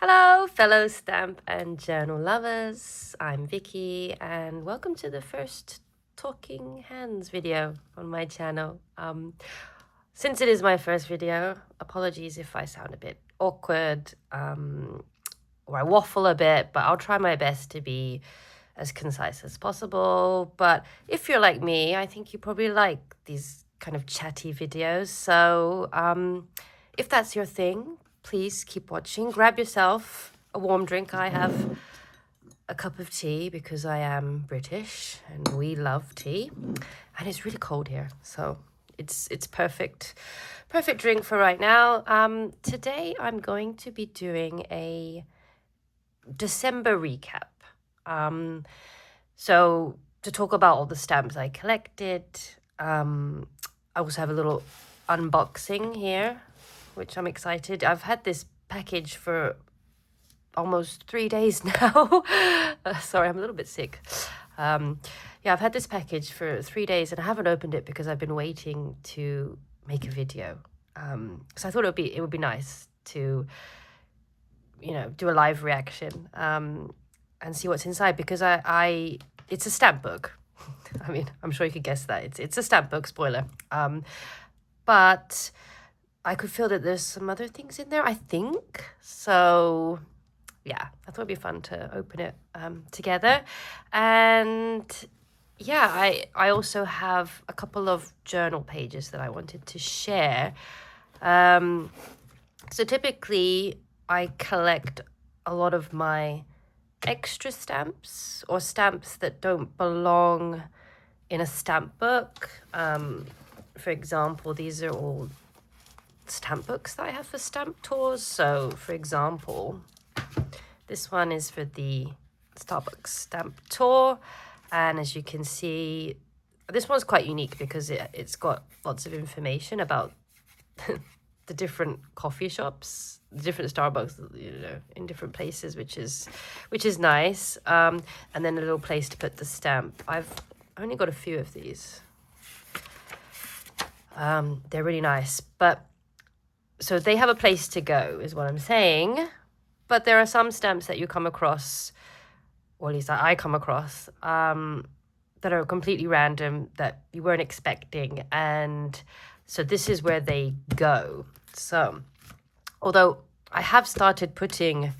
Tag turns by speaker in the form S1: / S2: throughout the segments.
S1: Hello, fellow stamp and journal lovers. I'm Vicky, and welcome to the first Talking Hands video on my channel. Since it is my first video, apologies if I sound a bit awkward or I waffle a bit, but I'll try my best to be as concise as possible. But if you're like me, I think you probably like these kind of chatty videos. So if that's your thing, please keep watching. Grab yourself a warm drink. I have a cup of tea because I am British and we love tea. And it's really cold here, so it's perfect drink for right now. Today I'm going to be doing a December recap. So to talk about all the stamps I collected, I also have a little unboxing here, which I'm excited. I've had this package for almost 3 days now. Sorry, I'm a little bit sick. Yeah, I've had this package for 3 days and I haven't opened it because I've been waiting to make a video. So I thought it would be nice to, do a live reaction and see what's inside, because it's a stamp book. I mean, I'm sure you could guess that. It's a stamp book, spoiler. But I could feel that there's some other things in there, I think. So yeah, I thought it'd be fun to open it together. And yeah, I also have a couple of journal pages that I wanted to share. So typically I collect a lot of my extra stamps or stamps that don't belong in a stamp book. For example, these are all stamp books that I have for stamp tours. So for example, this one is for the Starbucks stamp tour, and as you can see, this one's quite unique because it's got lots of information about the different coffee shops, the different Starbucks, in different places, which is nice. And then a little place to put the stamp. I've only got a few of these. They're really nice, but so they have a place to go, is what I'm saying. But there are some stamps that you come across, or at least I come across, that are completely random, that you weren't expecting. And so this is where they go. So, although I have started putting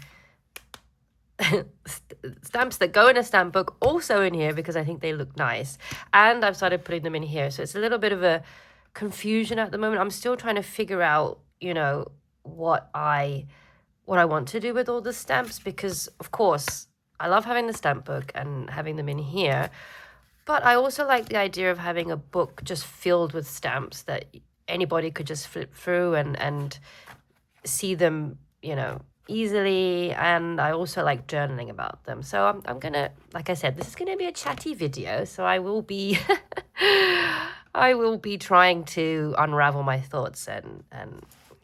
S1: stamps that go in a stamp book also in here because I think they look nice. And I've started putting them in here. So it's a little bit of a confusion at the moment. I'm still trying to figure out, what I want to do with all the stamps, because of course I love having the stamp book and having them in here, but I also like the idea of having a book just filled with stamps that anybody could just flip through and see them, easily. And I also like journaling about them. So I'm gonna, like I said, this is gonna be a chatty video, so I will be trying to unravel my thoughts and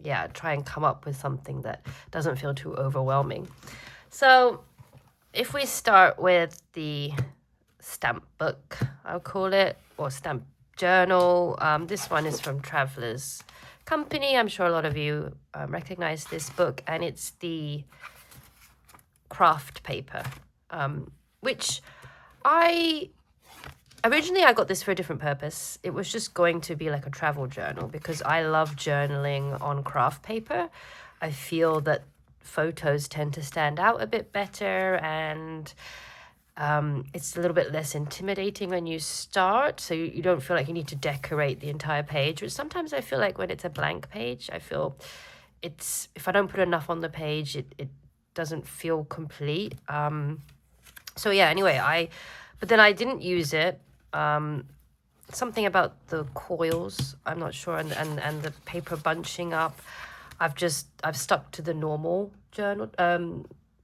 S1: yeah, try and come up with something that doesn't feel too overwhelming. So if we start with the stamp book, I'll call it, or stamp journal. This one is from Traveller's Company. I'm sure a lot of you recognize this book, and it's the craft paper, which Originally, I got this for a different purpose. It was just going to be like a travel journal because I love journaling on craft paper. I feel that photos tend to stand out a bit better, and it's a little bit less intimidating when you start. So you don't feel like you need to decorate the entire page, which sometimes I feel like when it's a blank page, I feel if I don't put enough on the page, it doesn't feel complete. So yeah, anyway, but then I didn't use it. Something about the coils, I'm not sure, and the paper bunching up. I've stuck to the normal journal,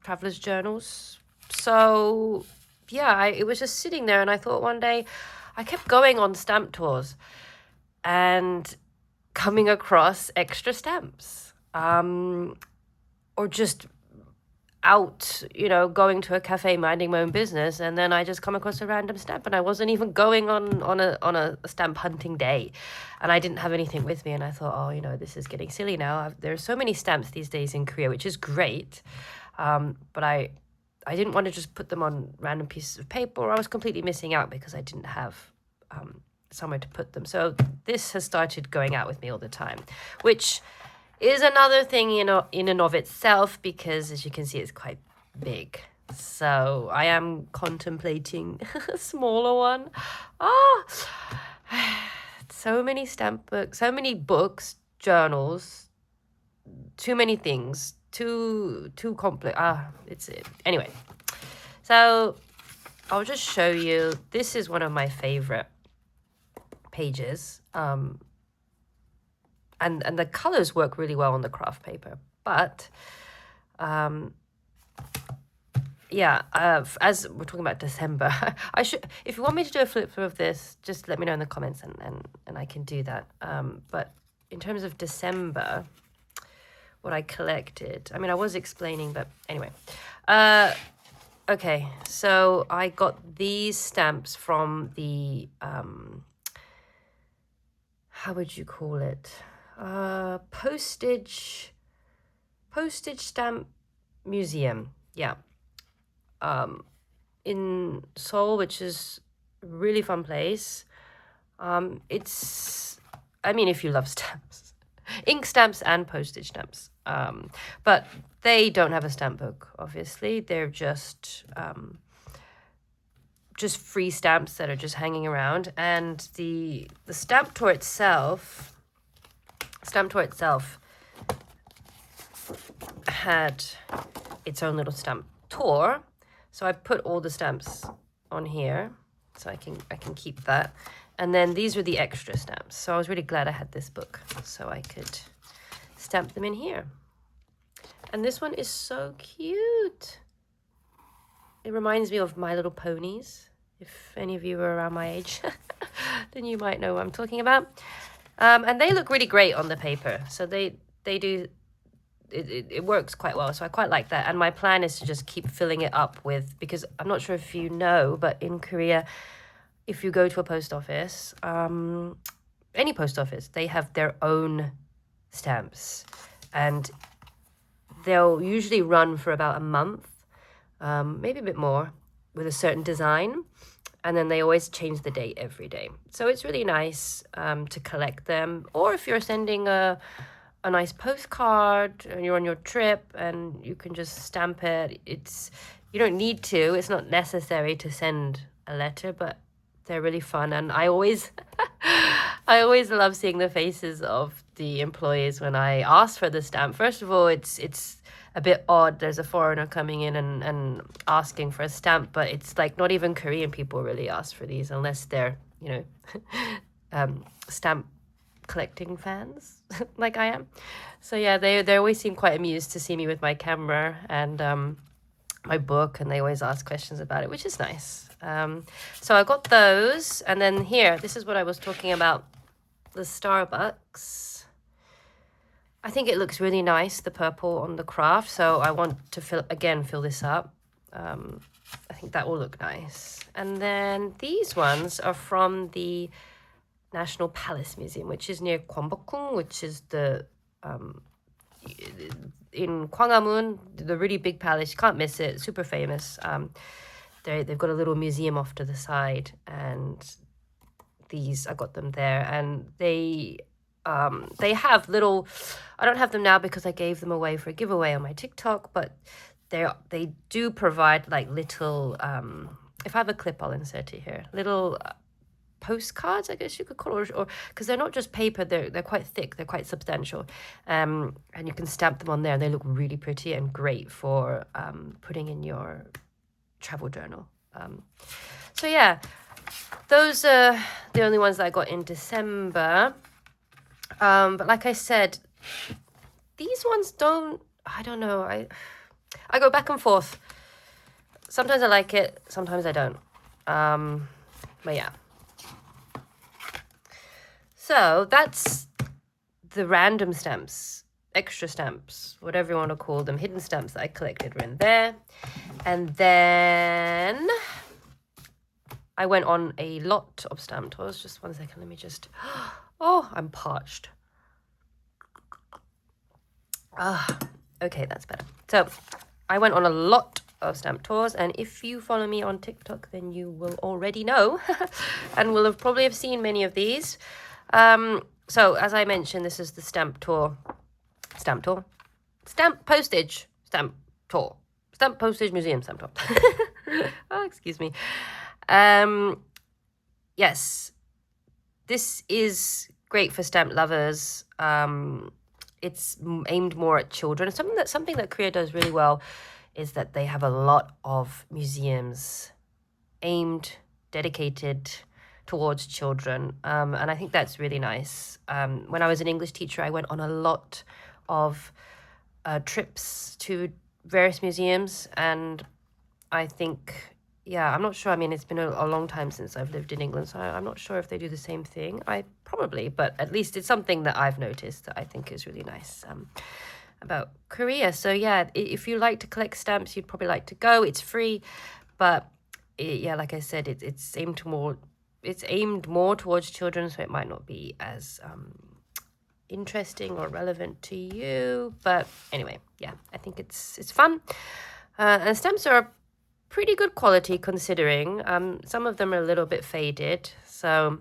S1: traveler's journals. So yeah, it was just sitting there, and I thought one day, I kept going on stamp tours and coming across extra stamps, or just out, going to a cafe minding my own business, and then I just come across a random stamp, and I wasn't even going on a stamp hunting day, and I didn't have anything with me, and I thought, this is getting silly now. There are so many stamps these days in Korea, which is great, But I didn't want to just put them on random pieces of paper, or I was completely missing out because I didn't have somewhere to put them. So this has started going out with me all the time, which is another thing, you know, in and of itself, because as you can see, it's quite big. So I am contemplating a smaller one. So many stamp books, so many books, journals, too many things, too complex. It's it. Anyway, so I'll just show you. This is one of my favorite pages. And the colors work really well on the craft paper. But yeah, as we're talking about December, I should, if you want me to do a flip through of this, just let me know in the comments and I can do that. But in terms of December, what I collected, I mean, I was explaining, but anyway. Okay, so I got these stamps from the, how would you call it? Postage Stamp Museum, yeah. In Seoul, which is a really fun place. It's, I mean, if you love stamps, ink stamps and postage stamps. But they don't have a stamp book, obviously. They're just free stamps that are just hanging around. And the stamp tour itself had its own little stamp tour. So I put all the stamps on here, so I can keep that. And then these were the extra stamps. So I was really glad I had this book, so I could stamp them in here. And this one is so cute. It reminds me of My Little Ponies. If any of you are around my age, then you might know what I'm talking about. And they look really great on the paper. So they do. It works quite well, so I quite like that. And my plan is to just keep filling it up with, because I'm not sure if you know, but in Korea, if you go to a post office, any post office, they have their own stamps, and they'll usually run for about a month, maybe a bit more, with a certain design, and then they always change the date every day. So it's really nice to collect them. Or if you're sending a nice postcard and you're on your trip and you can just stamp it. You don't need to. It's not necessary to send a letter, but they're really fun. And I always love seeing the faces of the employees when I ask for the stamp. First of all, it's a bit odd. There's a foreigner coming in and asking for a stamp, but it's like not even Korean people really ask for these unless they're, you know, stamp collecting fans like I am. So yeah, they always seem quite amused to see me with my camera and my book, and they always ask questions about it, which is nice. So I got those, and then here, this is what I was talking about, the Starbucks. I think it looks really nice, the purple on the craft, so I want to fill this up. I think that will look nice. And then these ones are from the National Palace Museum, which is near Jeonbuk, which is the in Gwanghwamun, the really big palace. You can't miss it. Super famous. They've got a little museum off to the side, and these I got them there, and they have little. I don't have them now because I gave them away for a giveaway on my TikTok, but they do provide like little. If I have a clip, I'll insert it here. Little postcards, I guess you could call it, or because they're not just paper, they're quite thick, they're quite substantial, and you can stamp them on there. They look really pretty and great for putting in your travel journal. So yeah, those are the only ones that I got in December. But like I said, these ones I don't know, I go back and forth. Sometimes I like it, sometimes I don't. But yeah. So that's the random stamps, extra stamps, whatever you want to call them, hidden stamps that I collected were in there. And then I went on a lot of stamp tours. Just 1 second, let me just, oh, I'm parched. Okay, that's better. So I went on a lot of stamp tours, and if you follow me on TikTok, then you will already know and will have probably have seen many of these. So as I mentioned, this is the stamp postage stamp tour, stamp postage museum stamp tour. Oh, excuse me. Yes, this is great for stamp lovers. It's aimed more at children. Something that Korea does really well is that they have a lot of museums dedicated towards children. And I think that's really nice. When I was an English teacher, I went on a lot of trips to various museums, and I think, yeah, I'm not sure. I mean, it's been a long time since I've lived in England, so I'm not sure if they do the same thing. But at least it's something that I've noticed that I think is really nice about Korea. So yeah, if you like to collect stamps, you'd probably like to go. It's free, but yeah, like I said, it's aimed more towards children, so it might not be as interesting or relevant to you. But anyway, yeah, I think it's fun. And stamps are pretty good quality considering. Some of them are a little bit faded, so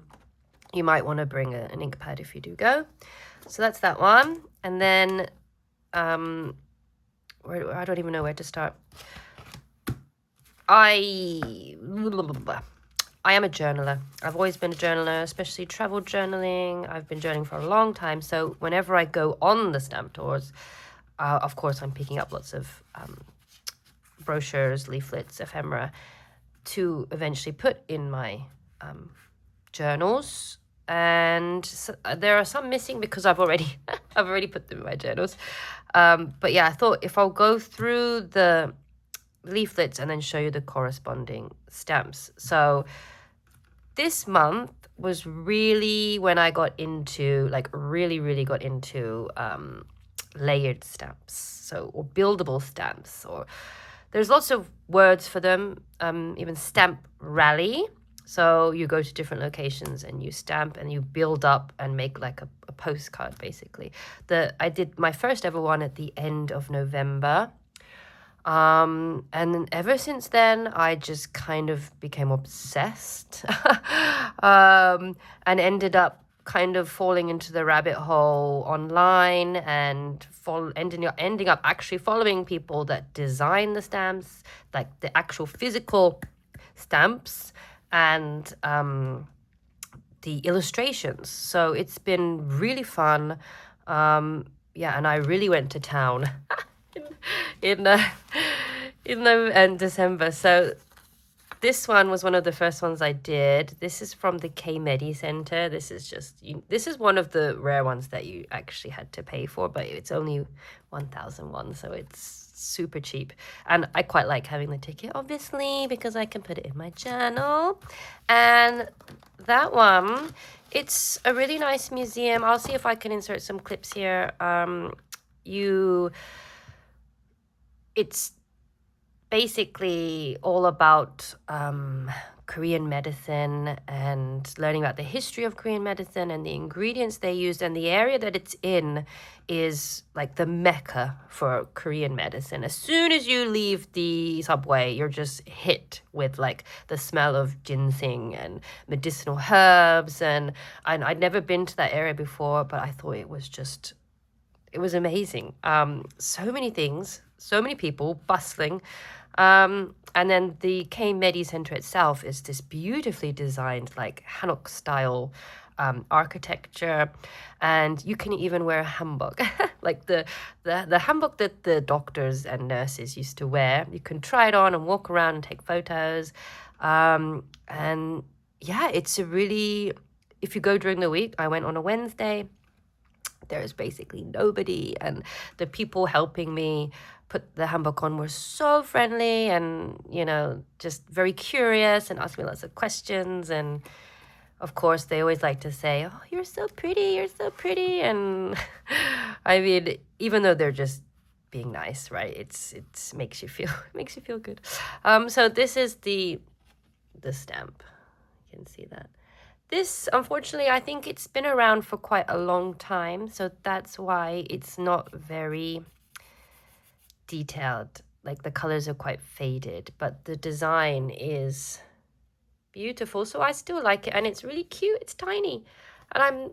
S1: you might want to bring an ink pad if you do go. So that's that one. And then I don't even know where to start. I am a journaler. I've always been a journaler, especially travel journaling. I've been journaling for a long time. So whenever I go on the stamp tours, of course, I'm picking up lots of brochures, leaflets, ephemera to eventually put in my journals. And so, there are some missing because I've already put them in my journals. But yeah, I thought if I'll go through the leaflets and then show you the corresponding stamps. So this month was really when I got into, really got into layered stamps, or buildable stamps, or there's lots of words for them, even stamp rally. So you go to different locations and you stamp and you build up and make like a postcard, basically. I did my first ever one at the end of November. And then ever since then, I just kind of became obsessed and ended up kind of falling into the rabbit hole online and ending up actually following people that design the stamps, like the actual physical stamps and the illustrations. So it's been really fun. Yeah, and I really went to town in December. So this one was one of the first ones I did. This is from the K-Medi Center. This is one of the rare ones that you actually had to pay for, but it's only 1,001, so it's super cheap. And I quite like having the ticket, obviously, because I can put it in my journal. And that one, it's a really nice museum. I'll see if I can insert some clips here. It's basically all about Korean medicine and learning about the history of Korean medicine and the ingredients they used. And the area that it's in is like the mecca for Korean medicine. As soon as you leave the subway, you're just hit with like the smell of ginseng and medicinal herbs. And I'd never been to that area before, but I thought it was amazing. So many things, so many people, bustling. And then the K-Medi Center itself is this beautifully designed, like Hanok style architecture, and you can even wear a hanbok, like the hanbok that the doctors and nurses used to wear. You can try it on and walk around and take photos. And yeah, if you go during the week, I went on a Wednesday. There is basically nobody, and the people helping me put the hanbok on were so friendly and, just very curious and asked me lots of questions. And of course, they always like to say, "Oh, you're so pretty." And I mean, even though they're just being nice, right? It makes you feel good. So this is the stamp. You can see that. This, unfortunately, I think it's been around for quite a long time, so that's why it's not very detailed. like the colors are quite faded, but the design is beautiful. So I still like it, and it's really cute. It's tiny, and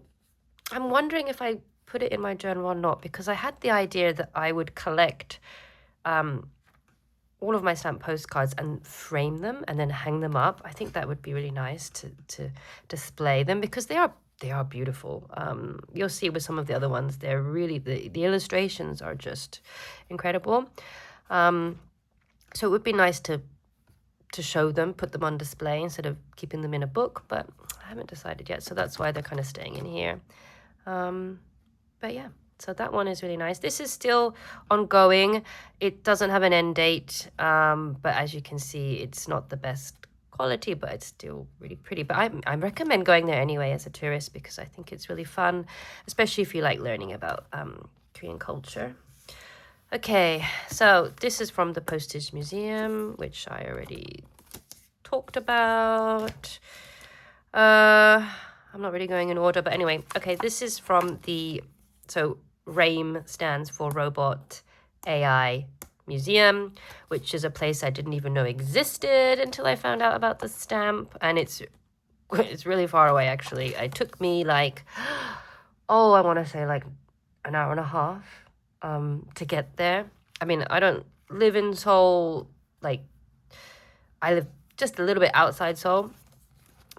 S1: I'm wondering if I put it in my journal or not, because I had the idea that I would collect all of my stamp postcards and frame them and then hang them up. I think that would be really nice to display them, because they are beautiful. You'll see with some of the other ones, they're really, the illustrations are just incredible. So it would be nice to show them, put them on display instead of keeping them in a book, but I haven't decided yet. So that's why they're kind of staying in here. But yeah, so that one is really nice. This is still ongoing. It doesn't have an end date, but as you can see, it's not the best quality, but it's still really pretty. But I recommend going there anyway as a tourist, because I think it's really fun, especially if you like learning about Korean culture. Okay, so this is from the Postage Museum, which I already talked about. I'm not really going in order, but anyway, okay, this is from so RAIM stands for Robot AI Museum, which is a place I didn't even know existed until I found out about the stamp, and it's really far away, actually. It took me like, I want to say like an hour and a half to get there. I mean, I don't live in Seoul, like I live just a little bit outside Seoul,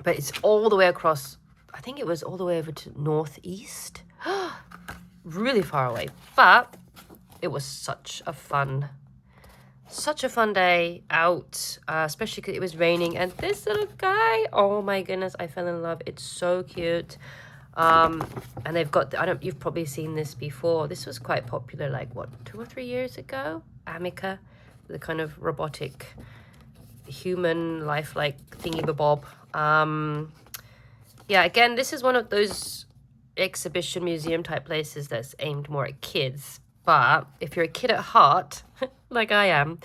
S1: but it's all the way across. I think it was all the way over to northeast. Really far away, but it was such a fun day out, especially because it was raining. And this little guy, oh my goodness, I fell in love. It's so cute. And they've got, you've probably seen this before. This was quite popular, like what, 2 or 3 years ago? Amica, the kind of robotic human lifelike thingy-bob. Yeah, again, this is one of those exhibition museum type places that's aimed more at kids. But if you're a kid at heart, like I am,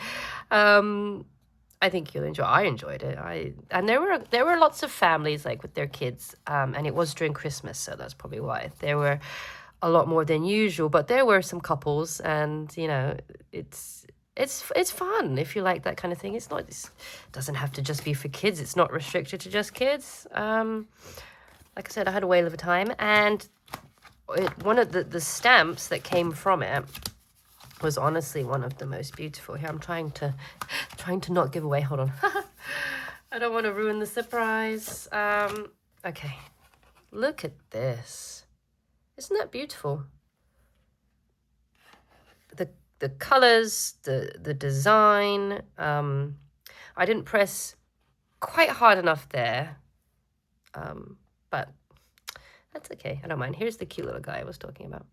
S1: I think you'll enjoy. I enjoyed it. And there were lots of families like with their kids, and it was during Christmas, so that's probably why there were a lot more than usual. But there were some couples, and you know, it's fun if you like that kind of thing. It doesn't have to just be for kids. It's not restricted to just kids. Like I said, I had a whale of a time, and one of the stamps that came from it was honestly one of the most beautiful. Here, I'm trying to not give away. Hold on. I don't want to ruin the surprise. Okay, look at this. Isn't that beautiful? The colors, the design. I didn't press quite hard enough there. But that's okay. I don't mind. Here's the cute little guy I was talking about.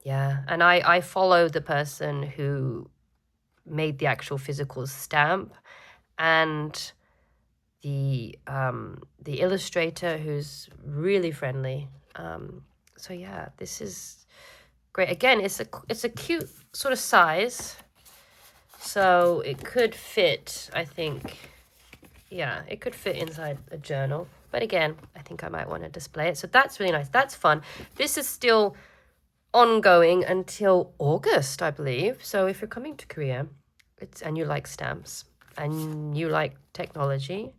S1: Yeah, and I follow the person who made the actual physical stamp, and the illustrator, who's really friendly. So yeah, this is great. Again, it's a cute sort of size, so it could fit, I think. Yeah, it could fit inside a journal. But again, I think I might want to display it. So that's really nice. That's fun. This is still ongoing until August, I believe. So if you're coming to Korea, and you like stamps, and you like technology,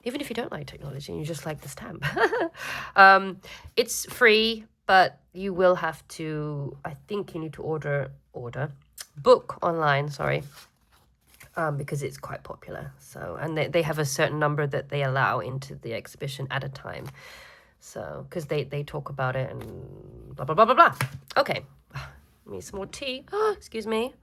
S1: even if you don't like technology and you just like the stamp, it's free, but you will have to, I think you need to book online, sorry. Because it's quite popular. So, and they have a certain number that they allow into the exhibition at a time. So, because they talk about it and blah, blah, blah, blah, blah. Okay. Need some more tea. Oh, excuse me.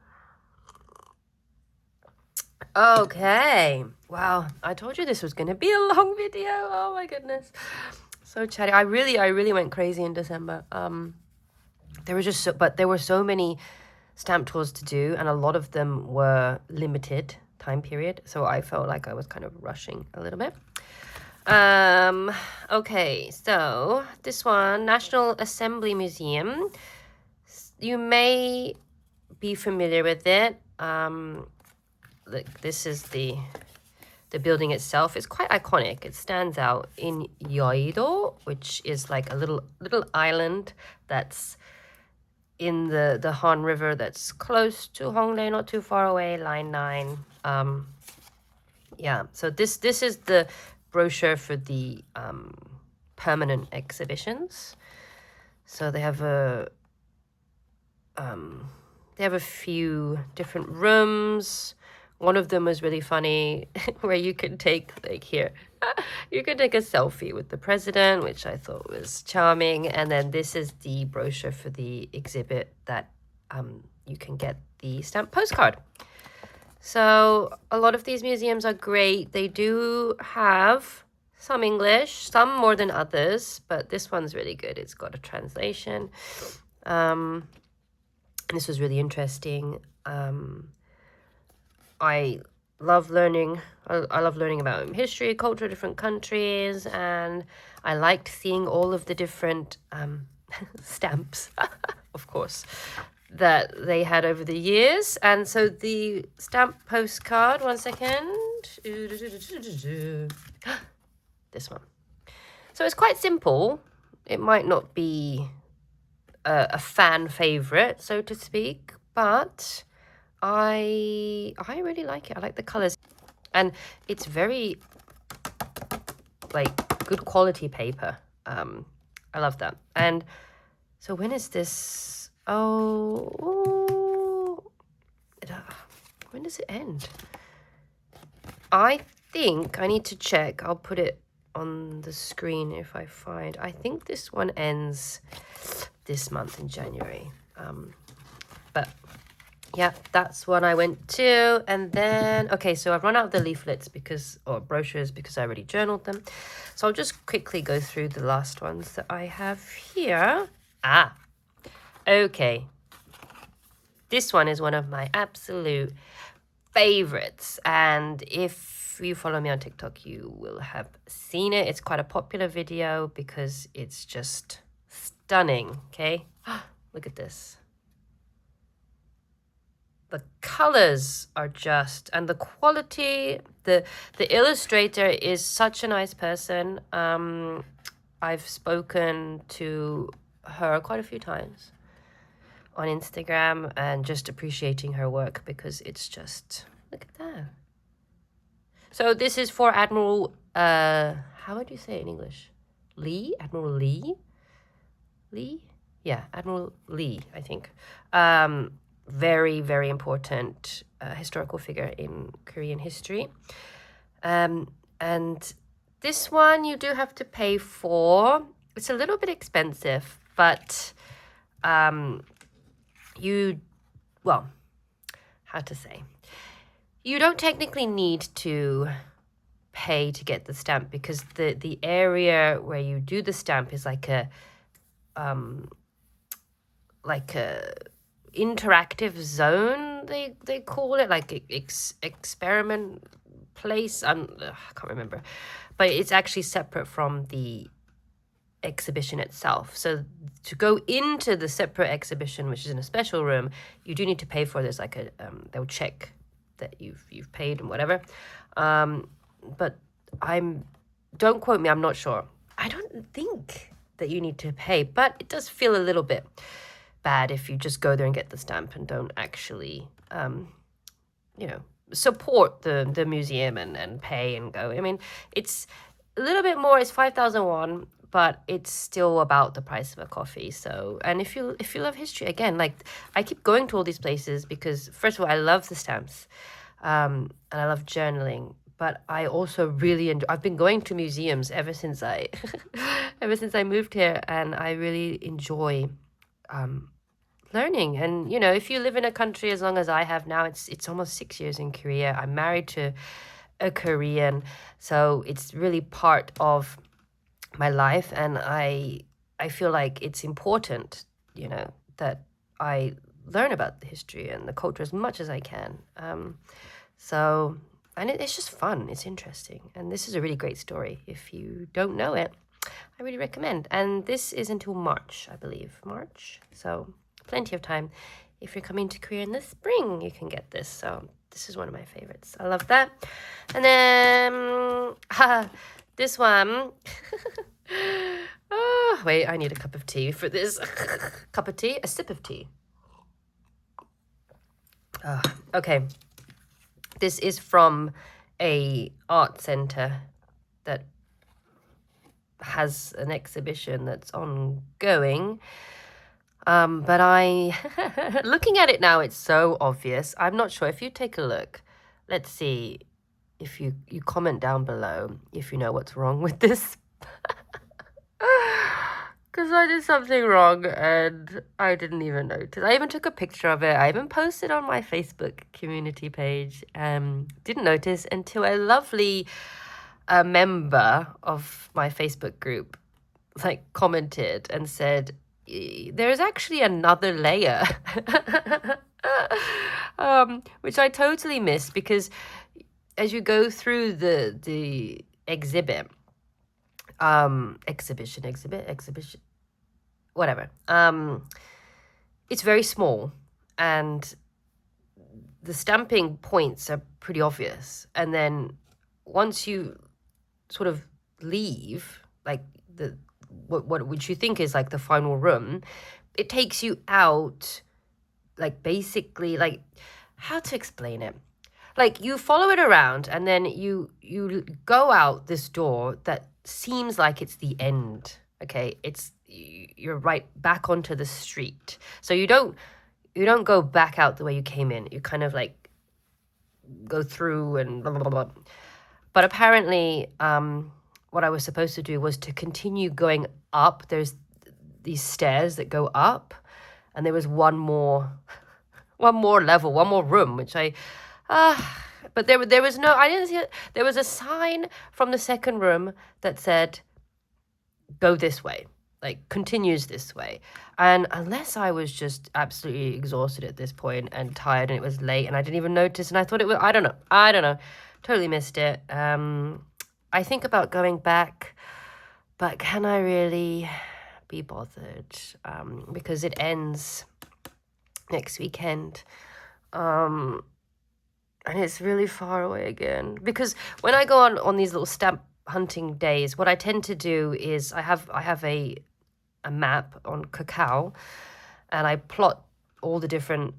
S1: Okay. Wow. I told you this was going to be a long video. Oh my goodness. So chatty. I really went crazy in December. There were so many stamp tours to do, and a lot of them were limited time period, so I felt like I was kind of rushing a little bit. Okay, so this one, National Assembly Museum. You may be familiar with it. Look, this is the building itself. It's quite iconic. It stands out in Yeouido, which is like a little island that's in the Han River that's close to Hongdae, not too far away, Line 9. Yeah, so this is the brochure for the permanent exhibitions. So they have a few different rooms. One of them was really funny, where you can take, like, here, you can take a selfie with the president, which I thought was charming. And then this is the brochure for the exhibit that you can get the stamp postcard. So a lot of these museums are great. They do have some English, some more than others, but this one's really good. It's got a translation. This was really interesting. I love learning. I love learning about history, culture, different countries, and I liked seeing all of the different stamps, of course, that they had over the years. And so the stamp postcard, one second. This one. So it's quite simple. It might not be a fan favorite, so to speak, but I really like it. I like the colors, and it's very, like, good quality paper. I love that. And so when is this? When does it end? I think I need to check. I'll put it on the screen if I find. I think this one ends this month in January. But yeah, that's one I went to. And then, okay, so I've run out of the leaflets or brochures because I already journaled them. So I'll just quickly go through the last ones that I have here. Okay. This one is one of my absolute favorites. And if you follow me on TikTok, you will have seen it. It's quite a popular video because it's just stunning, okay? Look at this. The colors are just, and the quality, the illustrator is such a nice person. I've spoken to her quite a few times on Instagram and just appreciating her work because it's just, look at that. So this is for Admiral, how would you say it in English? Lee? Admiral Lee? Lee? Yeah, Admiral Lee, I think. Very, very important historical figure in Korean history. And this one you do have to pay for. It's a little bit expensive, but how to say? You don't technically need to pay to get the stamp because the area where you do the stamp is like a interactive zone, they call it, like experiment place. I can't remember, but it's actually separate from the exhibition itself. So to go into the separate exhibition, which is in a special room, you do need to pay for. There's like a they'll check that you've paid and whatever. But don't quote me, I'm not sure. I don't think that you need to pay, but it does feel a little bit bad if you just go there and get the stamp and don't actually support the museum and pay and go. I mean, it's a little bit more. It's 5,000 won, but it's still about the price of a coffee. So, and if you love history, again, like, I keep going to all these places because, first of all, I love the stamps, and I love journaling. But I also really enjoy. I've been going to museums ever since I moved here, and I really enjoy learning. And if you live in a country as long as I have now, it's almost 6 years in Korea. I'm married to a Korean, so it's really part of my life, and I feel like it's important, that I learn about the history and the culture as much as I can. And it's just fun. It's interesting, and this is a really great story. If you don't know it, I really recommend. And this is until March, I believe. March. So plenty of time. If you're coming to Korea in the spring, you can get this. So this is one of my favorites. I love that. And then this one. wait, I need a cup of tea for this. Cup of tea? A sip of tea. Okay. This is from a art center that has an exhibition that's ongoing. But looking at it now, it's so obvious. I'm not sure. If you take a look, let's see if you comment down below if you know what's wrong with this. Because I did something wrong and I didn't even notice. I even took a picture of it. I even posted on my Facebook community page. Didn't notice until a lovely member of my Facebook group commented and said, there's actually another layer. Which I totally missed, because as you go through the exhibition, whatever, it's very small and the stamping points are pretty obvious, and then once you sort of leave what which you think is like the final room, it takes you out, basically, how to explain it, you follow it around and then you go out this door that seems like it's the end. Okay, you're right back onto the street, so you don't go back out the way you came in. You kind of go through and blah, blah, blah, blah. But apparently what I was supposed to do was to continue going up. There's these stairs that go up, and there was one more level, one more room, which but there was no, I didn't see it. There was a sign from the second room that said, go this way, continues this way. And unless I was just absolutely exhausted at this point and tired and it was late and I didn't even notice and I thought it was, I don't know, totally missed it. I think about going back, but can I really be bothered? Because it ends next weekend. And it's really far away again. Because when I go on these little stamp hunting days, what I tend to do is I have a map on Kakao, and I plot all the different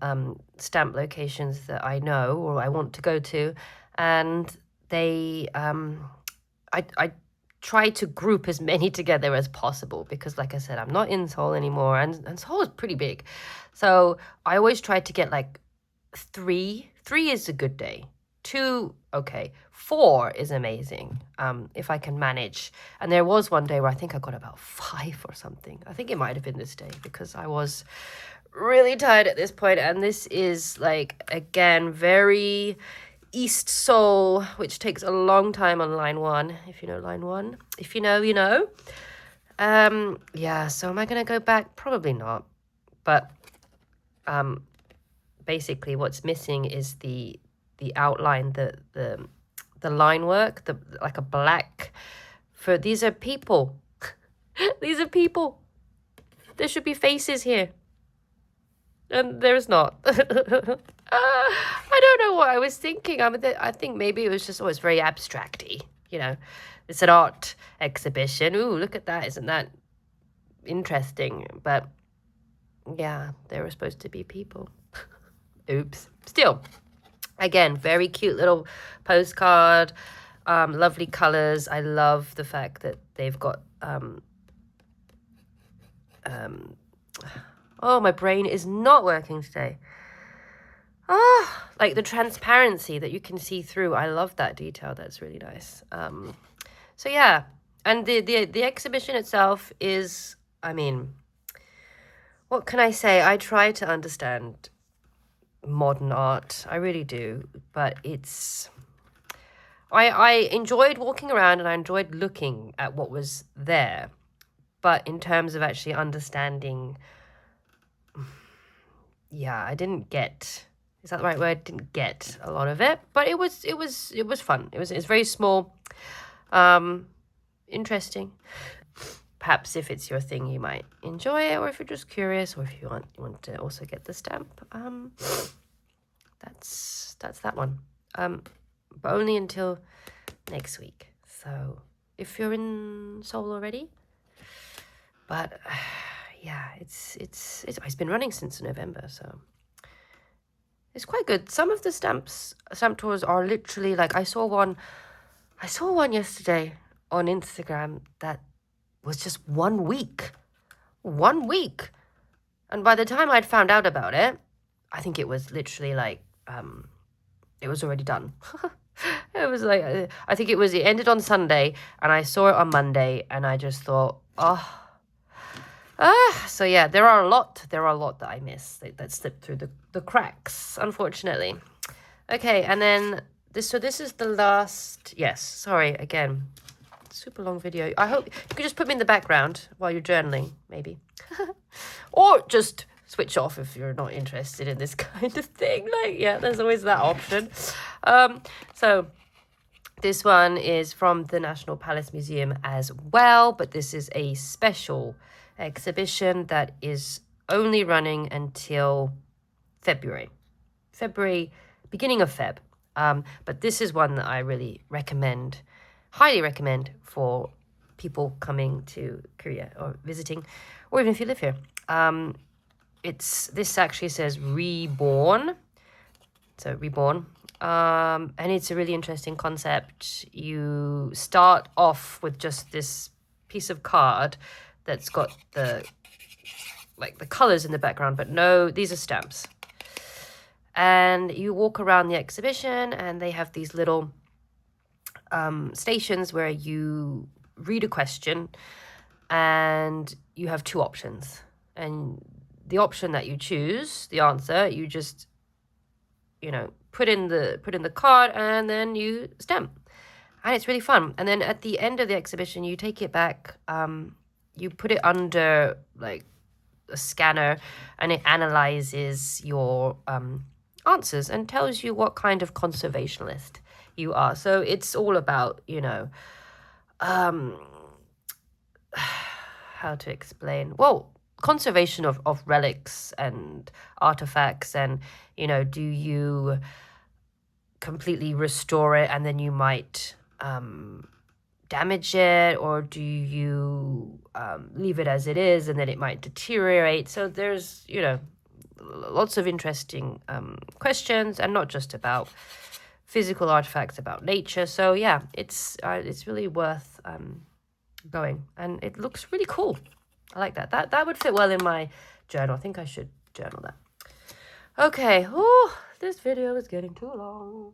S1: stamp locations that I know or I want to go to, and I try to group as many together as possible, because like I said, I'm not in Seoul anymore, and Seoul is pretty big, so I always try to get three is a good day, 2 okay, 4 is amazing, if I can manage. And there was one day where I think I got about 5 or something. I think it might have been this day, because I was really tired at this point. And this is again, very East Seoul, which takes a long time on line 1, if you know line 1. If you know, you know. Yeah, so am I gonna go back? Probably not. But basically what's missing is the outline, the line work, like a black, for these are people. These are people. There should be faces here, and there's not. I don't know what I was thinking. I think maybe it was just always very abstract-y, it's an art exhibition. Ooh, look at that, isn't that interesting? But yeah, they were supposed to be people. Oops. Still, again, very cute little postcard, lovely colors. I love the fact that they've got oh, my brain is not working today. The transparency that you can see through. I love that detail. That's really nice. So yeah, and the exhibition itself is, what can I say? I try to understand modern art, I really do, but I enjoyed walking around and I enjoyed looking at what was there, but in terms of actually understanding, yeah, I didn't get, is that the right word? Didn't get a lot of it, but it was fun. It's very small, interesting. Perhaps if it's your thing, you might enjoy it, or if you're just curious, or if you want to also get the stamp. That's that one. But only until next week. So if you're in Seoul already, But yeah, it's been running since November, so it's quite good. Some of the stamp tours are literally like, I saw one yesterday on Instagram that was just 1 week. 1 week. And by the time I'd found out about it, I think it was literally like, it was already done. It was like, I think it ended on Sunday, and I saw it on Monday, and I just thought, so yeah, there are a lot that I missed that slipped through the cracks, unfortunately. Okay, and then this is the last, yes, sorry, again, super long video. I hope you could just put me in the background while you're journaling, maybe. Or just switch off if you're not interested in this kind of thing. Like, yeah, there's always that option. So this one is from the National Palace Museum as well, but this is a special exhibition that is only running until February, beginning of Feb. But this is one that I really highly recommend for people coming to Korea or visiting, or even if you live here. This actually says Reborn. So Reborn. And it's a really interesting concept. You start off with just this piece of card that's got the colors in the background, but no, these are stamps. And you walk around the exhibition, and they have these little stations where you read a question, and you have two options. And the option that you choose, the answer, you just, put in the card, and then you stamp. And it's really fun. And then at the end of the exhibition, you take it back, you put it under like a scanner, and it analyzes your answers and tells you what kind of conservationist you are. So it's all about, how to explain? Well, conservation of relics and artifacts, and, do you completely restore it and then you might damage it, or do you leave it as it is and then it might deteriorate? So there's, lots of interesting questions, and not just about physical artifacts, about nature. So yeah, it's really worth going, and it looks really cool. I like that. That would fit well in my journal. I think I should journal that. Okay. Oh, this video is getting too long.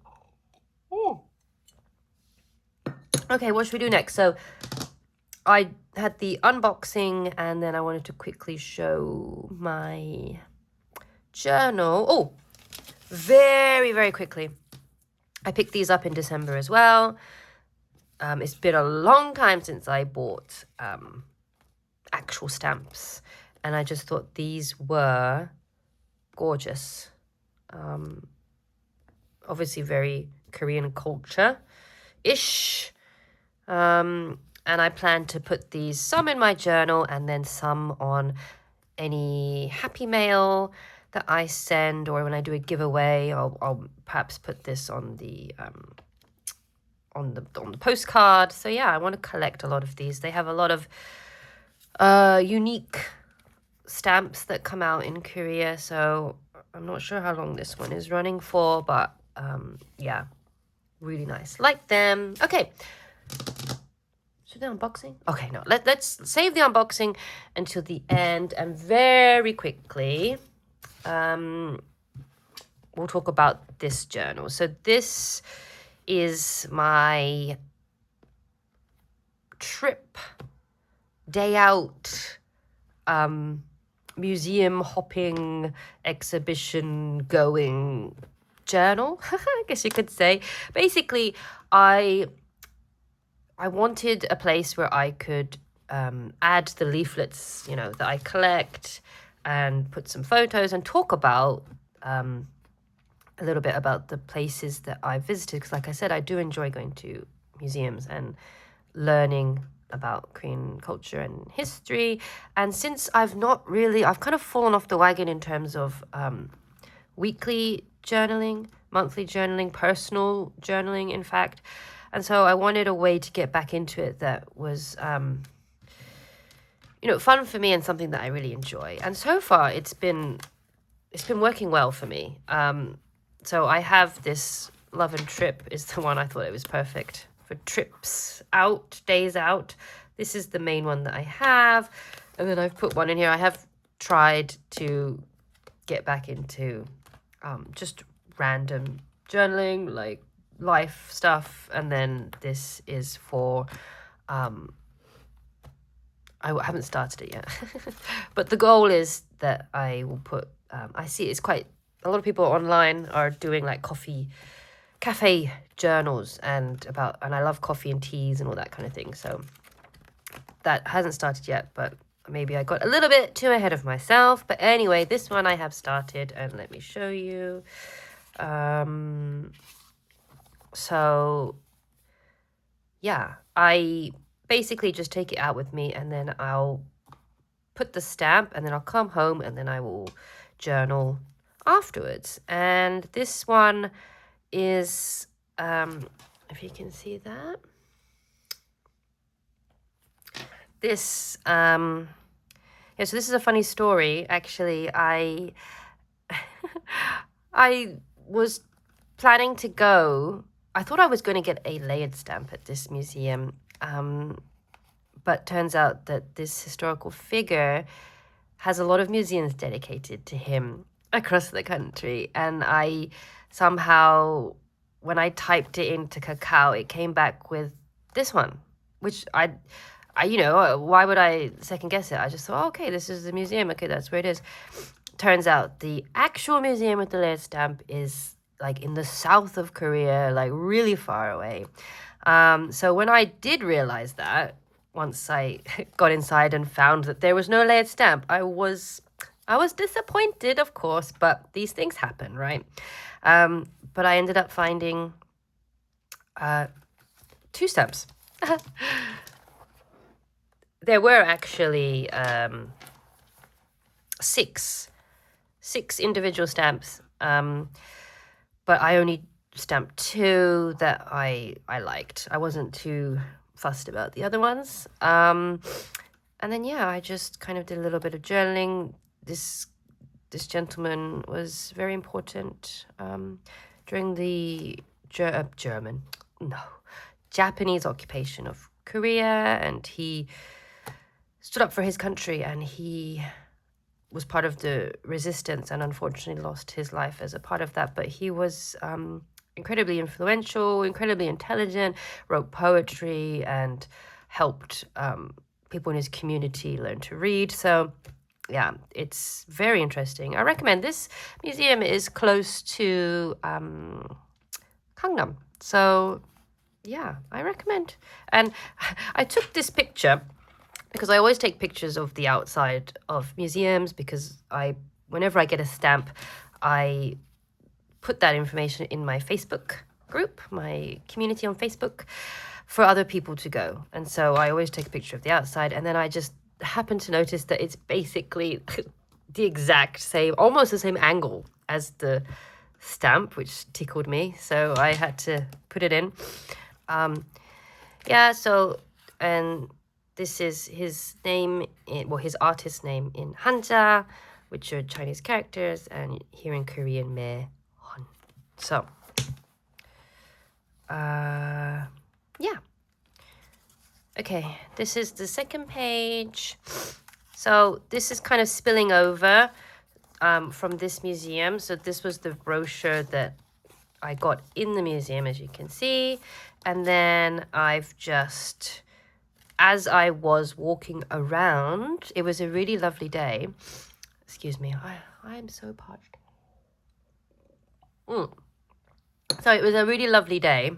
S1: Oh. Okay, what should we do next? So I had the unboxing, and then I wanted to quickly show my journal. Oh, very, very quickly. I picked these up in December as well. It's been a long time since I bought actual stamps, and I just thought these were gorgeous. Obviously very Korean culture-ish. And I plan to put these, some in my journal and then some on any happy mail that I send, or when I do a giveaway, I'll perhaps put this on the postcard. So yeah, I want to collect a lot of these. They have a lot of unique stamps that come out in Korea, so I'm not sure how long this one is running for, but yeah, really nice. Like them. Okay. Should the unboxing? Okay, no. Let's save the unboxing until the end, and very quickly we'll talk about this journal. So this is my trip, day out, museum hopping, exhibition going journal, I guess you could say. Basically, I wanted a place where I could add the leaflets, that I collect, and put some photos and talk about a little bit about the places that I visited. Because like I said, I do enjoy going to museums and learning about Korean culture and history. And since I've kind of fallen off the wagon in terms of weekly journaling, monthly journaling, personal journaling, in fact. And so I wanted a way to get back into it that was, fun for me and something that I really enjoy. And so far, it's been working well for me. So I have this Love and Trip is the one. I thought it was perfect for trips out, days out. This is the main one that I have. And then I've put one in here. I have tried to get back into just random journaling, like life stuff. And then this is for... I haven't started it yet. But the goal is that I will put... I see it's quite... A lot of people online are doing like cafe journals and I love coffee and teas and all that kind of thing. So that hasn't started yet, but maybe I got a little bit too ahead of myself. But anyway, this one I have started, and let me show you. So yeah, I basically just take it out with me, and then I'll put the stamp, and then I'll come home, and then I will journal afterwards. And this one is, if you can see that, this, so this is a funny story. Actually, I was planning to go. I thought I was going to get a layered stamp at this museum, but turns out that this historical figure has a lot of museums dedicated to him across the country. And I somehow, when I typed it into Kakao, it came back with this one, which I why would I second guess it? I just thought, okay, this is the museum. Okay, that's where it is. Turns out the actual museum with the layered stamp is like in the south of Korea, like really far away. So when I did realize that, once I got inside and found that there was no layered stamp, I was disappointed, of course, but these things happen, right? But I ended up finding 2 stamps. There were actually 6 individual stamps, but I only stamped 2 that I liked. I wasn't too fussed about the other ones. And then, yeah, I just kind of did a little bit of journaling. This gentleman was very important during the Japanese occupation of Korea, and he stood up for his country, and he was part of the resistance and unfortunately lost his life as a part of that. But he was incredibly influential, incredibly intelligent, wrote poetry, and helped people in his community learn to read. So yeah, it's very interesting. I recommend. This museum is close to Gangnam. So yeah, I recommend. And I took this picture because I always take pictures of the outside of museums, because whenever I get a stamp, I put that information in my Facebook group, my community on Facebook, for other people to go. And so I always take a picture of the outside, and then I just happened to notice that it's basically the exact same, almost the same angle as the stamp, which tickled me. So I had to put it in. And this is his name, his artist's name in Hanja, which are Chinese characters, and here in Korean, Me Hon. So, yeah. Okay, this is the second page. So this is kind of spilling over from this museum. So this was the brochure that I got in the museum, as you can see. And then I've just, as I was walking around, it was a really lovely day. Excuse me, I am so parched. So it was a really lovely day.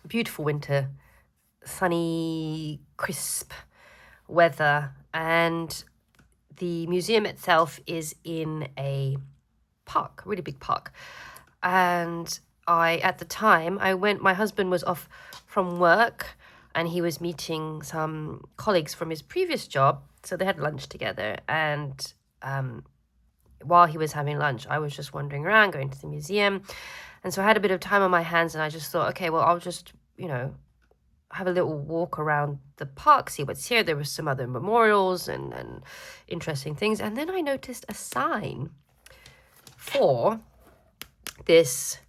S1: Beautiful winter, sunny, crisp weather. And the museum itself is in a park, a really big park. And at the time, my husband was off from work, and he was meeting some colleagues from his previous job. So they had lunch together. And while he was having lunch, I was just wandering around, going to the museum. And so I had a bit of time on my hands, and I just thought, okay, well, I'll just, have a little walk around the park, see what's here. There were some other memorials and interesting things. And then I noticed a sign for this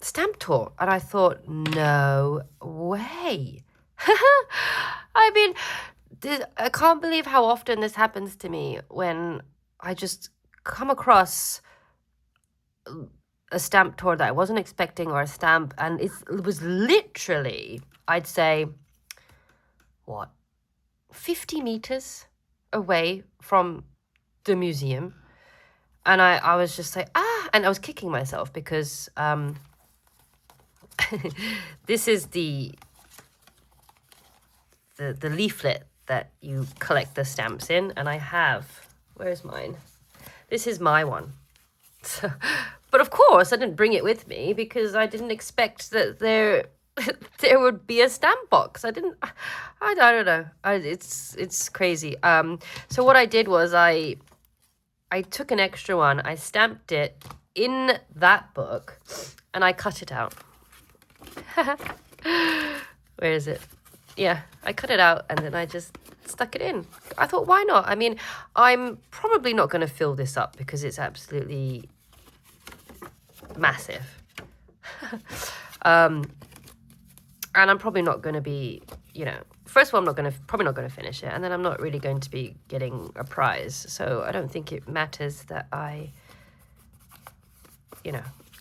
S1: stamp tour. And I thought, no way. I mean, I can't believe how often this happens to me when I just come across a stamp tour that I wasn't expecting, or a stamp, and it was literally, I'd say, 50 meters away from the museum. And I was just like, and I was kicking myself because this is the leaflet that you collect the stamps in, and I have, where's mine? This is my one. So, but of course, I didn't bring it with me because I didn't expect that there would be a stamp box. I don't know. It's crazy. So what I did was I took an extra one. I stamped it in that book, and I cut it out. Where is it? Yeah, I cut it out, and then I just stuck it in. I thought, why not? I mean, I'm probably not going to fill this up because it's absolutely massive. And I'm probably not going to be, first of all, I'm probably not going to finish it. And then I'm not really going to be getting a prize. So I don't think it matters that I,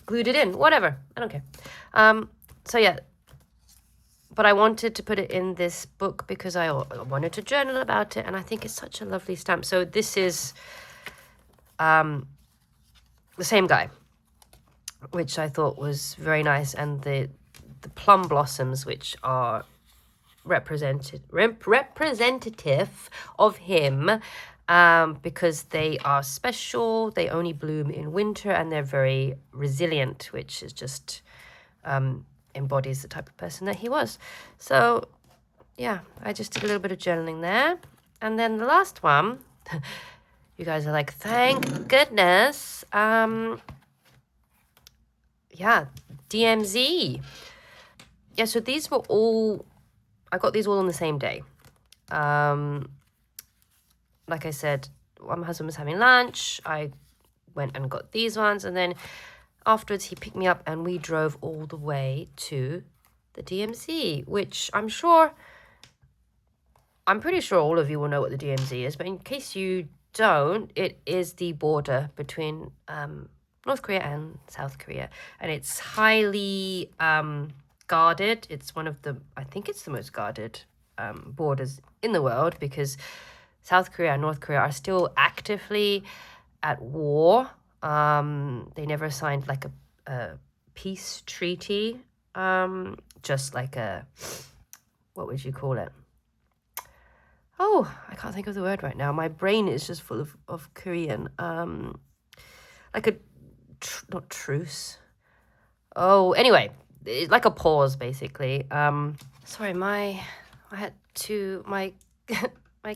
S1: glued it in. Whatever. I don't care. So yeah. But I wanted to put it in this book because I wanted to journal about it. And I think it's such a lovely stamp. So this is the same guy, which I thought was very nice. And the plum blossoms, which are representative of him, because they are special. They only bloom in winter, and they're very resilient, which is just embodies the type of person that he was. So yeah, I just did a little bit of journaling there. And then the last one, you guys are like, thank goodness. Yeah, DMZ. Yeah, so these were all, I got these all on the same day. Like I said, my husband was having lunch. I went and got these ones, and then afterwards he picked me up and we drove all the way to the DMZ, which I'm pretty sure all of you will know what the DMZ is, but in case you don't, it is the border between North Korea and South Korea, and it's highly guarded. It's one of the, I think it's the most guarded borders in the world, because South Korea and North Korea are still actively at war. They never signed like a peace treaty, just like a, what would you call it? Oh, I can't think of the word right now. My brain is just full of Korean. Like a, not truce. Oh, anyway, like a pause, basically. Sorry, my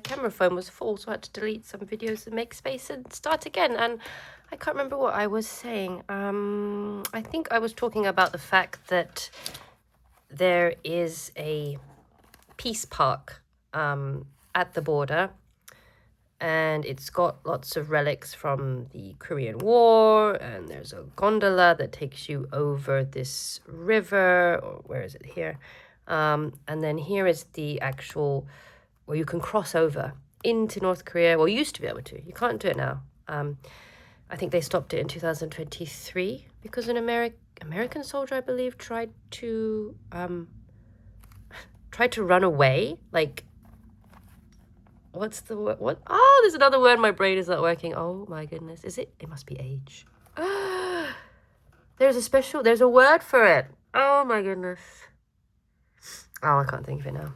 S1: camera phone was full, so I had to delete some videos and make space and start again. And I can't remember what I was saying. I think I was talking about the fact that there is a peace park at the border, and it's got lots of relics from the Korean War, and there's a gondola that takes you over this river, or where is it here? And then here is the actual, where you can cross over into North Korea. Well, you used to be able to. You can't do it now. I think they stopped it in 2023 because an American soldier, I believe, tried to run away. Like, what's the word? What? Oh, there's another word. My brain is not working. Oh my goodness. Is it? It must be age. There's a word for it. Oh my goodness. Oh, I can't think of it now.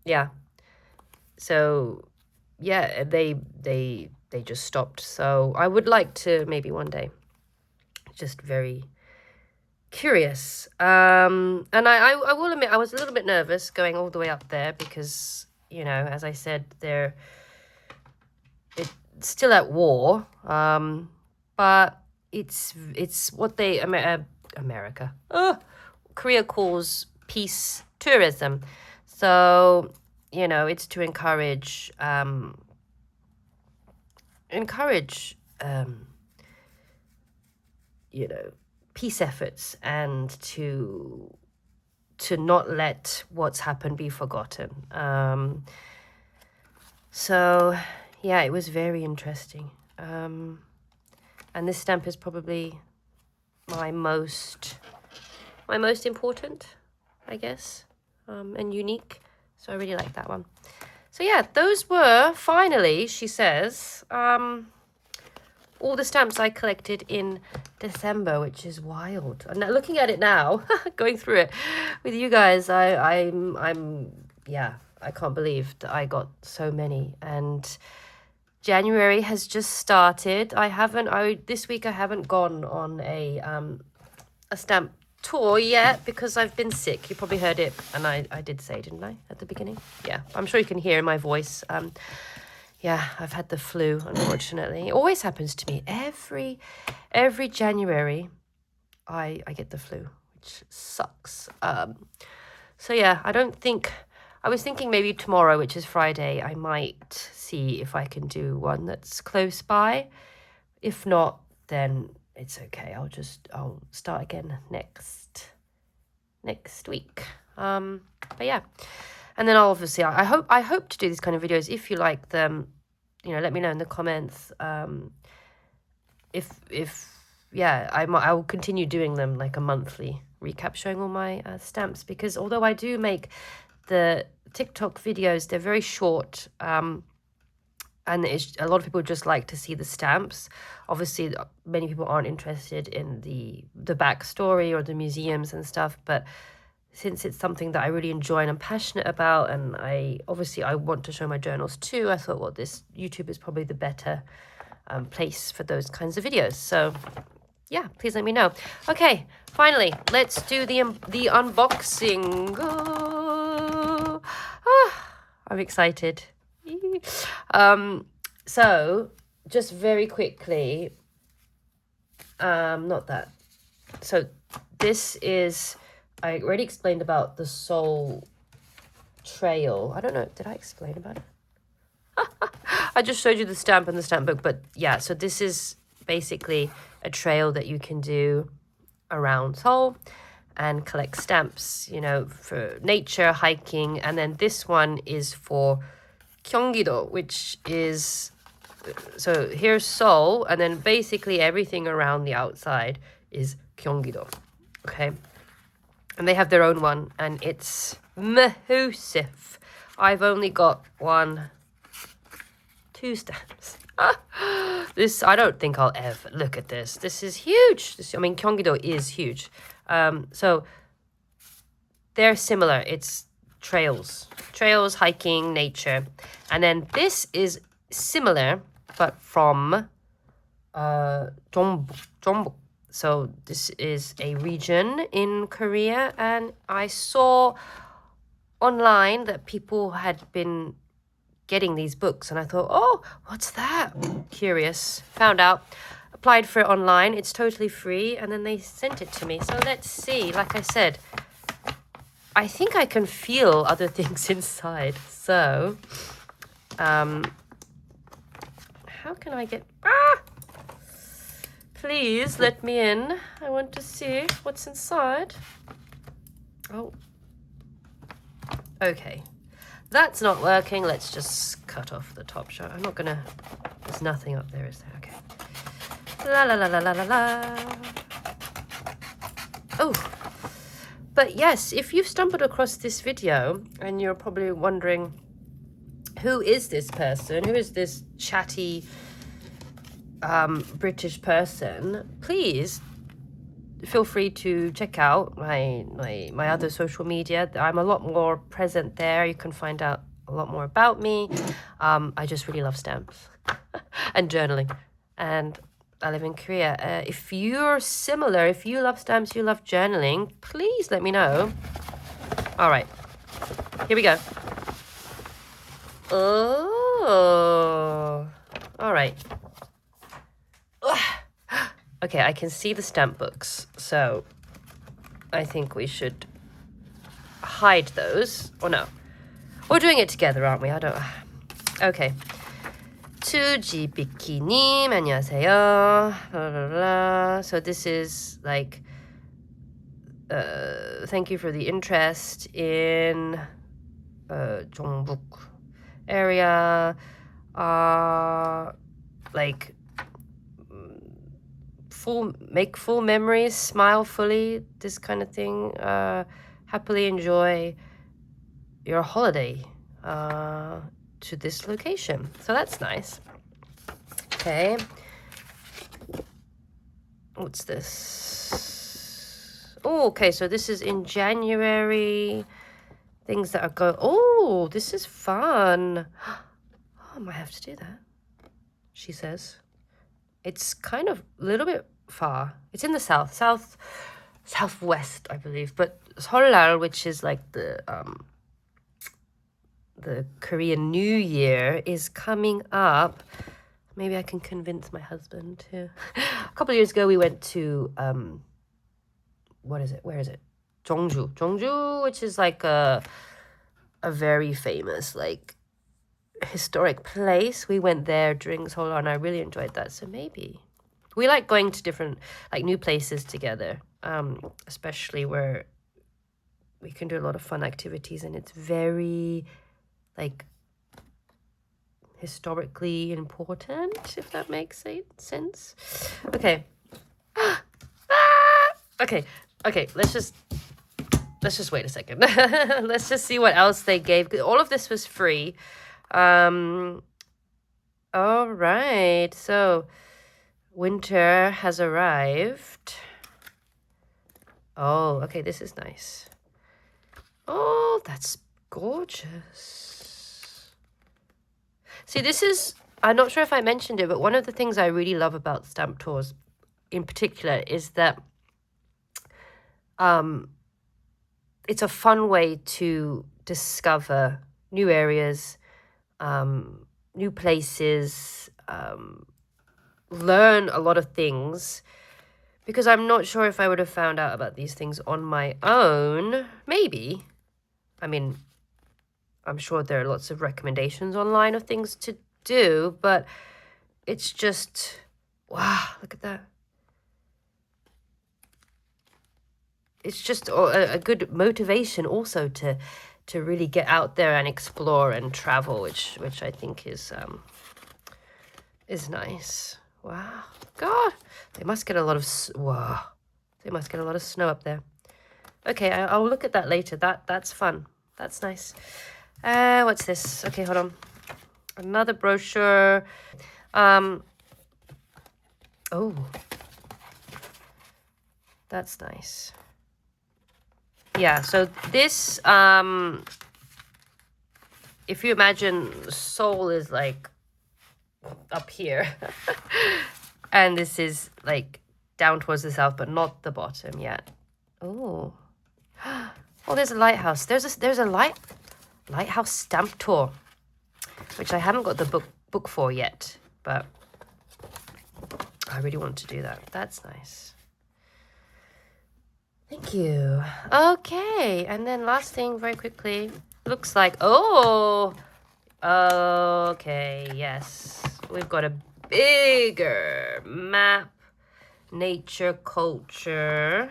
S1: Yeah. So, yeah, they just stopped. So I would like to maybe one day. Just very curious. And I will admit, I was a little bit nervous going all the way up there because, as I said, it's still at war. But it's what they, America. Korea calls peace tourism. So, you know, it's to encourage you know, peace efforts, and to not let what's happened be forgotten. So yeah, it was very interesting. And this stamp is probably my most important, I guess, and unique. So I really like that one. So yeah, those were finally, she says, all the stamps I collected in December, which is wild. And looking at it now, going through it with you guys, I'm yeah, I can't believe that I got so many. And January has just started. This week I haven't gone on a stamp tour yet because I've been sick. You probably heard it, and I did say, didn't I, at the beginning? Yeah, I'm sure you can hear in my voice. Yeah, I've had the flu, unfortunately. It always happens to me. Every January, I get the flu, which sucks. So yeah, I was thinking maybe tomorrow, which is Friday, I might see if I can do one that's close by. If not, then it's okay. I'll start again next week. But yeah. And then obviously, I hope to do these kind of videos. If you like them, you know, let me know in the comments. Yeah, I will continue doing them, like a monthly recap showing all my stamps, because although I do make the TikTok videos, they're very short, and a lot of people just like to see the stamps. Obviously, many people aren't interested in the backstory or the museums and stuff, but since it's something that I really enjoy and I'm passionate about, and I want to show my journals too, I thought, well, this YouTube is probably the better place for those kinds of videos. So yeah, please let me know. Okay, finally, let's do the unboxing. I'm excited. So just very quickly, not that. So this is, I already explained about the Seoul Trail. I don't know, did I explain about it? I just showed you the stamp and the stamp book, but yeah, so this is basically a trail that you can do around Seoul and collect stamps, you know, for nature, hiking, and then this one is for Gyeonggi-do, which is, so here's Seoul, and then basically everything around the outside is Gyeonggi-do, okay? And they have their own one, and it's massive. I've only got 2 stamps. This, I don't think I'll ever look at this. This is huge. I mean, Gyeonggi-do is huge. So they're similar. It's trails, hiking, nature. And then this is similar, but from Jeonbuk. So this is a region in Korea, and I saw online that people had been getting these books, and I thought, oh, what's that? Curious. Found out, applied for it online. It's totally free, and then they sent it to me. So let's see. Like I said, I think I can feel other things inside. So, how can I get... Please let me in. I want to see what's inside. Oh. Okay. That's not working. Let's just cut off the top shot. I'm not gonna... There's nothing up there, is there? Okay. La la la la la la la. Oh. But yes, if you've stumbled across this video and you're probably wondering, who is this person? Who is this chatty British person? Please feel free to check out my other social media. I'm a lot more present there. You can find out a lot more about me. I just really love stamps and journaling, and I live in Korea. If you're similar, if you love stamps, you love journaling, please let me know. All right, here we go. Oh, all right. Okay, I can see the stamp books. So I think we should hide those. Or no. We're doing it together, aren't we? I don't... Okay. 투지비키님, 안녕하세요. So this is like... thank you for the interest in Jeonbuk area. Like... make full memories, smile fully, this kind of thing. Happily enjoy your holiday to this location. So that's nice. Okay. What's this? Oh, okay, so this is in January. Things that are oh, this is fun. Oh, I might have to do that, she says. It's kind of a little bit far. It's in the southwest, I believe. But Seollal, which is like the Korean New Year, is coming up. Maybe I can convince my husband to. A couple of years ago, we went to what is it? Where is it? Jeonju, which is like a very famous like historic place. We went there during Seoul, and I really enjoyed that. So maybe we like going to different like new places together, especially where we can do a lot of fun activities, and it's very like historically important, if that makes sense. Okay. Okay, let's just wait a second. Let's just see what else they gave. All of this was free. All right, so winter has arrived. Oh, okay, this is nice. Oh, that's gorgeous. See, this is, I'm not sure if I mentioned it, but one of the things I really love about stamp tours in particular is that it's a fun way to discover new areas, new places, learn a lot of things, because I'm not sure if I would have found out about these things on my own. Maybe. I mean, I'm sure there are lots of recommendations online of things to do, but it's just, wow, look at that. It's just a good motivation also to really get out there and explore and travel, which I think is nice. Wow, God, they must get a lot of they must get a lot of snow up there. Okay, I'll look at that later. That's fun. That's nice. What's this? Okay, hold on. Another brochure. Oh, that's nice. Yeah, so this, if you imagine Seoul is like up here, and this is like down towards the south, but not the bottom yet. Oh, oh, there's a lighthouse. There's a lighthouse stamp tour, which I haven't got the book for yet, but I really want to do that. That's nice. Thank you. Okay, and then last thing very quickly. Looks like, oh, okay, yes. We've got a bigger map, nature, culture.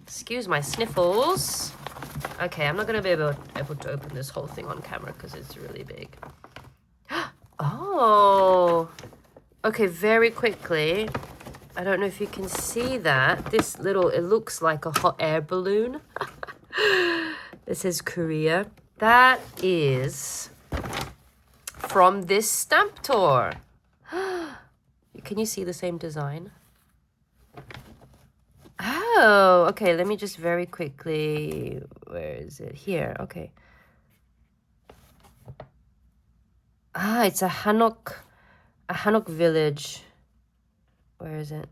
S1: Excuse my sniffles. Okay, I'm not going to be able to open this whole thing on camera because it's really big. Oh, okay, very quickly. I don't know if you can see that. This little, it looks like a hot air balloon. This is Korea. That is from this stamp tour. Can you see the same design? Oh, okay. Let me just very quickly. Where is it? Here. Okay. Ah, it's a Hanok village. Where is it?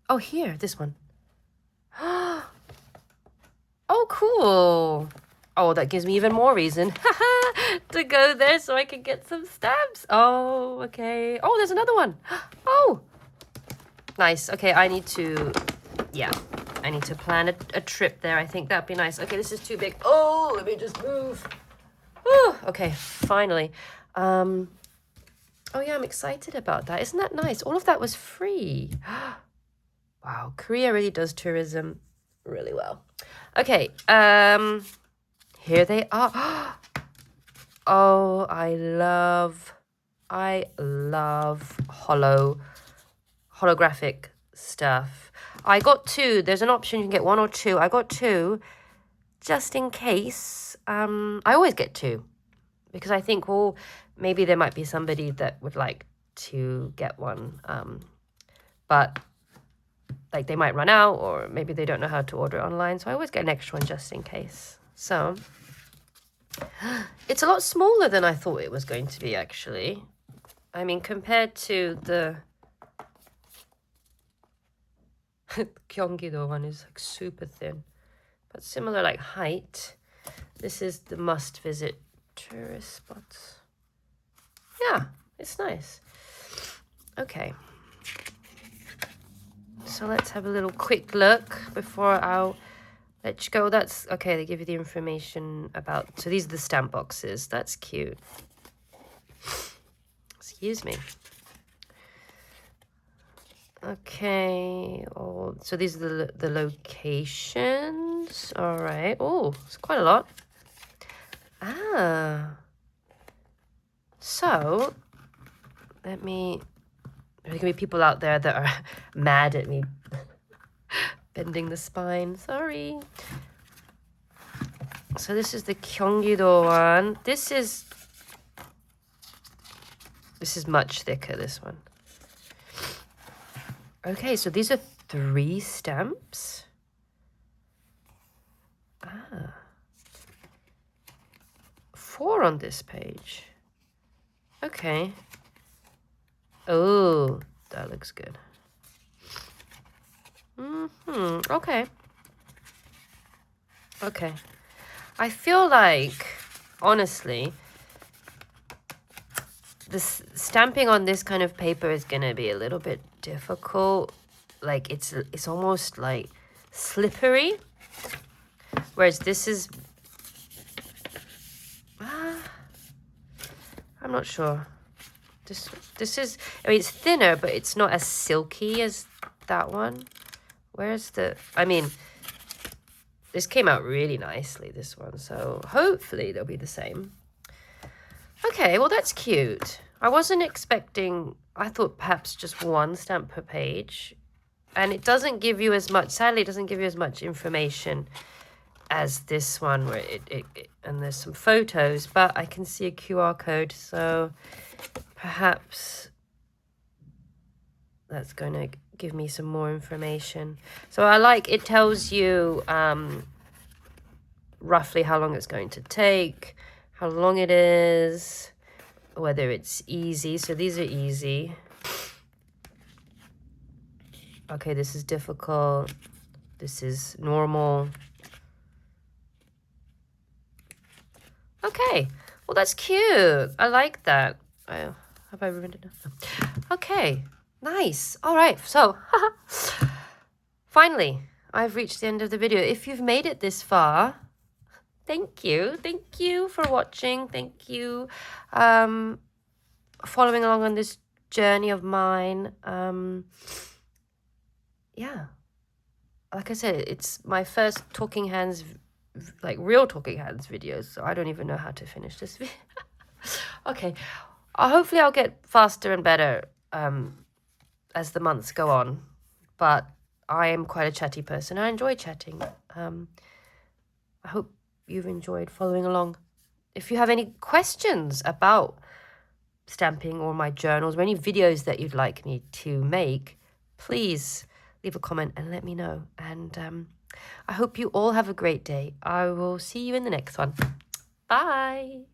S1: Oh, here. This one. Oh, cool. Oh, that gives me even more reason to go there so I can get some stamps. Oh, okay. Oh, there's another one. Oh, nice. Okay, I need to, yeah. I need to plan a trip there. I think that'd be nice. Okay, this is too big. Oh, let me just move. Whew. Okay, finally. Oh yeah, I'm excited about that. Isn't that nice? All of that was free. Wow, Korea really does tourism really well. Okay, here they are. Oh, I love holographic stuff. I got 2. There's an option you can get 1 or 2. I got 2 just in case. I always get 2 because I think, well, maybe there might be somebody that would like to get one. But like they might run out, or maybe they don't know how to order it online. So I always get an extra one just in case. So it's a lot smaller than I thought it was going to be, actually. I mean, compared to the Gyeonggi-do one is like super thin, but similar like height. This is the must-visit tourist spots. Yeah, it's nice. Okay. So let's have a little quick look before I'll let you go. That's okay. They give you the information about. So these are the stamp boxes. That's cute. Excuse me. Okay. Oh, so these are the locations. All right. Oh, it's quite a lot. Ah. So let me. There can be people out there that are mad at me bending the spine. Sorry. So this is the Gyeonggi-do one. This is much thicker, this one. Okay, so these are 3 stamps. Ah. 4 on this page. Okay. Oh, that looks good. Okay. Okay. I feel like, honestly, this stamping on this kind of paper is going to be a little bit difficult. Like, it's almost like slippery. Whereas this is... I'm not sure. This is, I mean, it's thinner, but it's not as silky as that one. Where's the, I mean, this came out really nicely, this one. So hopefully they'll be the same. Okay, well, that's cute. I wasn't expecting, I thought perhaps just 1 stamp per page. And it doesn't give you as much, sadly, it doesn't give you as much information as this one, where it and there's some photos, but I can see a QR code, so perhaps that's going to give me some more information. So I like, it tells you roughly how long it's going to take, how long it is, whether it's easy. So these are easy. Okay, this is difficult. This is normal. Okay, well, that's cute. I like that. Have I ruined it? Okay, nice. All right, so finally, I've reached the end of the video. If you've made it this far, thank you. Thank you for watching. Thank you following along on this journey of mine. Yeah, like I said, it's my first Talking Hands, like real Talking Hands videos, so I don't even know how to finish this video. Okay, hopefully I'll get faster and better as the months go on, but I am quite a chatty person. I enjoy chatting. I hope you've enjoyed following along. If you have any questions about stamping or my journals or any videos that you'd like me to make, please leave a comment and let me know. And I hope you all have a great day. I will see you in the next one. Bye.